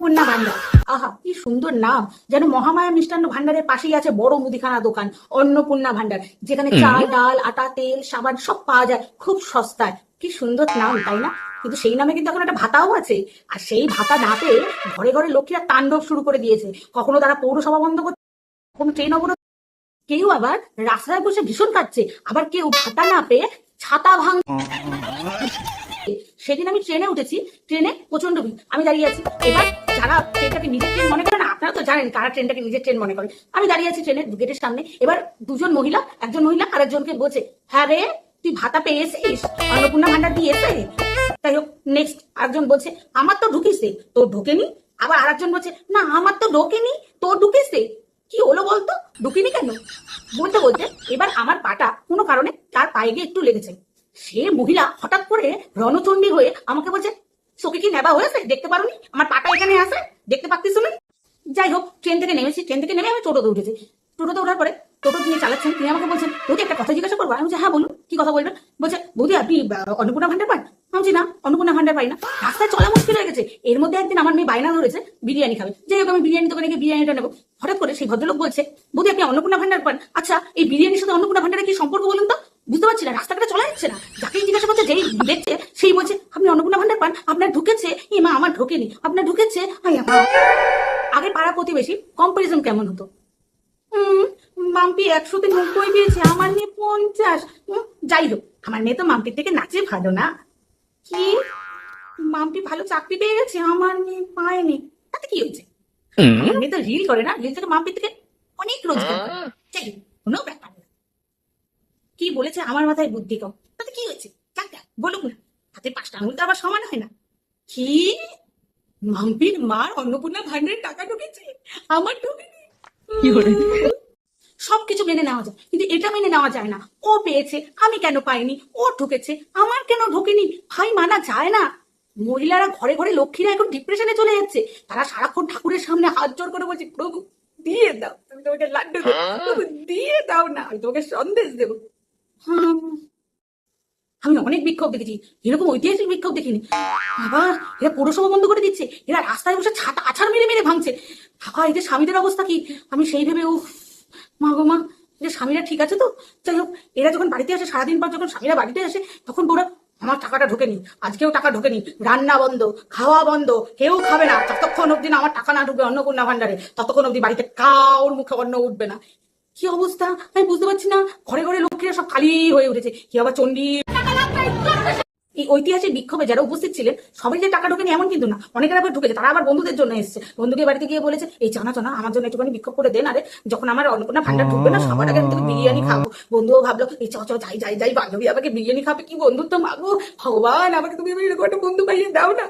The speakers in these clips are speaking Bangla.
অন্নপূর্ণা ভান্ডার। আহা, কি সুন্দর নাম! যেন মহামায়া মিষ্টান্ন ভান্ডারের পাশেই আছে বড় মুদিখানা দোকান অন্নপূর্ণা ভান্ডার, যেখানে চাল ডাল আটা তেল সাবান সব পাওয়া যায় খুব সস্তায়। কি সুন্দর নাম, তাই না? কিন্তু সেই নামে কিন্তু এখন একটা ভাতাও আছে। আর সেই ভাতা না পেয়ে ঘরে ঘরে লক্ষ্মীরা তাণ্ডব শুরু করে দিয়েছে। কখনো তারা পৌরসভা বন্ধ করছে, কখনো ট্রেন অবরোধ, কেউ আবার রাস্তায় বসে ভীষণ কাঁদছে, আবার কেউ ভাতা না পেয়ে ছাতা ভাঙ। সেদিন আমি ট্রেনে উঠেছি, ট্রেনে প্রচন্ড ভিড়, আমি দাঁড়িয়ে আছি। এবার যারা ট্রেনটাকে নিজের ট্রেন মনে করে না, আপনারা তো জানেন কারা ট্রেনটাকে নিজের ট্রেন মনে করে। আমি দাঁড়িয়ে আছি ট্রেনের গেটের সামনে। এবার দুজন মহিলা, একজন মহিলা আর একজনকে বলছে, হ্যাঁ রে, তুই ভাতা পেয়েছিস, অন্নপূর্ণা ভান্ডার দিয়েছে? তাই হোক, নেক্সট আরেকজন বলছে, আমার তো ঢুকিছে, তোর ঢোকেনি। আবার আরেকজন বলছে, না আমার তো ঢোকেনি, তোর ঢুকেছে। কি হলো বলতো, ঢুকিনি কেন? বলতে বলতে এবার আমার পাটা কোনো কারণে তার পায়ে গিয়ে একটু লেগেছে। সে মহিলা হঠাৎ করে রণচণ্ডী হয়ে আমাকে বলছে, চোখে কি নেবা হয়েছে, দেখতে পারোনি আমার পাটা এখানে আছে, দেখতে পাচ্ছিস না? যাই হোক, ট্রেন থেকে নেমেছি, ট্রেন থেকে নেমে আমি টোটোতে উঠেছি। টোটোতে ওঠার পরে টোটো তিনি চালাচ্ছেন, তিনি আমাকে বলছেন, বৌদি একটা কথা জিজ্ঞাসা করবো? আমি বলছি, হ্যাঁ বলুন, কি কথা বলবেন? বলছে, বৌদি আপনি অন্নপূর্ণা ভান্ডার পান? আমি বলছি, না অন্নপূর্ণা ভান্ডার পাই না। রাস্তায় চলা মুশকিল হয়ে গেছে। এর মধ্যে একদিন আমার মেয়ে বায়না ধরেছে বিরিয়ানি খাবে। যাই হোক, আমি বিরিয়ানি দোকানে গিয়ে বিরিয়ানিটা নেবো। হঠাৎ করে সেই ভদ্রলোক বলছে, বৌদি আপনি অন্নপূর্ণা ভান্ডার পান? আচ্ছা, এই বিরিয়ানির সাথে অন্নপূর্ণা ভান্ডারের কি সম্পর্ক বলুন তো? বুঝতে পারছি না, রাস্তাঘাটে চলা যাচ্ছে না। যাকেই জিজ্ঞাসা করছে, যেই দেখছে সেই বলছে, আপনি অন্নপূর্ণা ভান্ডার পান? আপনার ঢুকেছে? এ মা, আমার ঢোকেনি, আপনার ঢুকেছে। আগে পাড়া প্রতিবেশী কম্পারিজন কেমন হতো? মাম্পি 190 পেয়েছে, আমার মেয়ে 50। যাই হোক, আমার মেয়ে তো মাম্পির থেকে নাচে ভালো না। কি, মাম্পি ভালো চাকরি পেয়ে গেছে, আমার মেয়ে পায়নি, তাতে কি হয়েছে? আমার মেয়ে তো রিল করে না, রিল থেকে মাম্পির থেকে অনেক রোজগার করে। যাই হোক, কোনো ব্যাপার না। কি বলেছে, আমার মাথায় বুদ্ধি কম, তাতে কি হয়েছে? যাক যাক, বলুক না, হাতে 5টা আঙুল তো আবার সমান হয় না। কি, মাম্পির মার অন্নপূর্ণা ভান্ডারের টাকা ঢুকেছে, আমার ঢুকেনি? সবকিছু মেনে নেওয়া যায়, কিন্তু এটা মেনে নেওয়া যায় না, ও পেয়েছে আমি কেন পাইনি, ও ঢুকেছে আমার কেন ঢোকেনি। ভাই, মানা যায় না। মহিলারা ঘরে ঘরে লক্ষ্মীরা এখন ডিপ্রেশনে চলে যাচ্ছে। তারা সারাক্ষণ ঠাকুরের সামনে হাত জোর করে বলছে, প্রভু দিয়ে দাও, তুমি তোমাকে লাড্ডু দেবো, প্রভু দিয়ে দাও না, আমি তোমাকে সন্দেশ দেবো। আমি অনেক বিক্ষোভ দেখেছি, এরকম ঐতিহাসিক বিক্ষোভ দেখিনি। বাবা, এরা পৌরসভা বন্ধ করে দিচ্ছে, এরা রাস্তায় বসে ছাতা আছাড় মেরে মেরে ভাঙছে। বাবা, এদের স্বামীদের অবস্থা কি? আমি সেই ভেবে, উফ মা গো মা, যে স্বামীরা ঠিক আছে তো? যাই হোক, এরা যখন বাড়িতে আসে, সারাদিন পর যখন স্বামীরা বাড়িতে আসে, তখন বউরা, আমার টাকাটা ঢোকেনি, আজকেও টাকা ঢোকেনি, রান্না বন্ধ, খাওয়া বন্ধ, কেউ খাবে না যতক্ষণ অব্দি না আমার টাকা না ঢুকবে অন্নপূর্ণা ভান্ডারে, ততক্ষণ অব্দি বাড়িতে কাউর মুখে অন্ন উঠবে না। কি অবস্থা আমি বুঝতে পারছি না। ঘরে ঘরে লক্ষ্মীরা সব খালি হয়ে উঠেছে। কি আবার চণ্ডী। এই ঐতিহাসিক বিক্ষোভে যারা উপস্থিত ছিলেন সবাই যে টাকা ঢোকেনি এমন কিন্তু না, অনেকের আবার ঢুকেছে। তারা আবার বন্ধুদের জন্য এসছে, বন্ধুকে বাড়িতে গিয়ে বলেছে, এই চানা চানা আমার জন্য একটুখানি বিক্ষোভ করে দেন, আরে যখন আমার অন্নপূর্ণা ভান্ডার ঢুকবে না সবার আগে আমি তোকে বিরিয়ানি খাবো। বন্ধুও ভাবলো, এই চ চ যাই যাই যাই, বান্ধবী আমাকে বিরিয়ানি খাবে, কি বন্ধুত্ব মাগো, ভগবান আমাকে তুমি এরকম একটা বন্ধু পাইয়ে দাও না।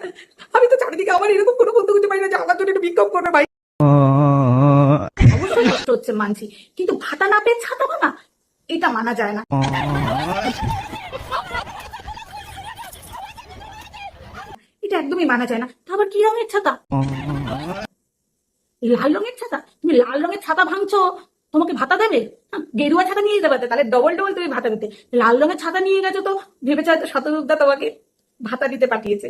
আমি তো চারিদিকে আমার এরকম কোনো বন্ধু খুঁজে পাই না যে আমার জন্য একটু বিক্ষোভ করবে। ভাই, অবশ্যই কষ্ট হচ্ছে মানছি, কিন্তু ভাতা না পেয়ে ছাতা না, এটা মানা যায় না। এটা একদমই মানা যায় না। তা আবার কি রঙের ছাতা? লাল রঙের ছাতা? তুমি লাল রঙের ছাতা ভাঙছো, তোমাকে ভাতা দেবে? গেরুয়া ছাতা নিয়ে যেতে পারতে, তাহলে ডবল ডবল তুমি ভাতা দিতে। লাল রঙের ছাতা নিয়ে গেছো তো ভেবেছো হয়তো শতরূপদা তোমাকে ভাতা দিতে পাঠিয়েছে।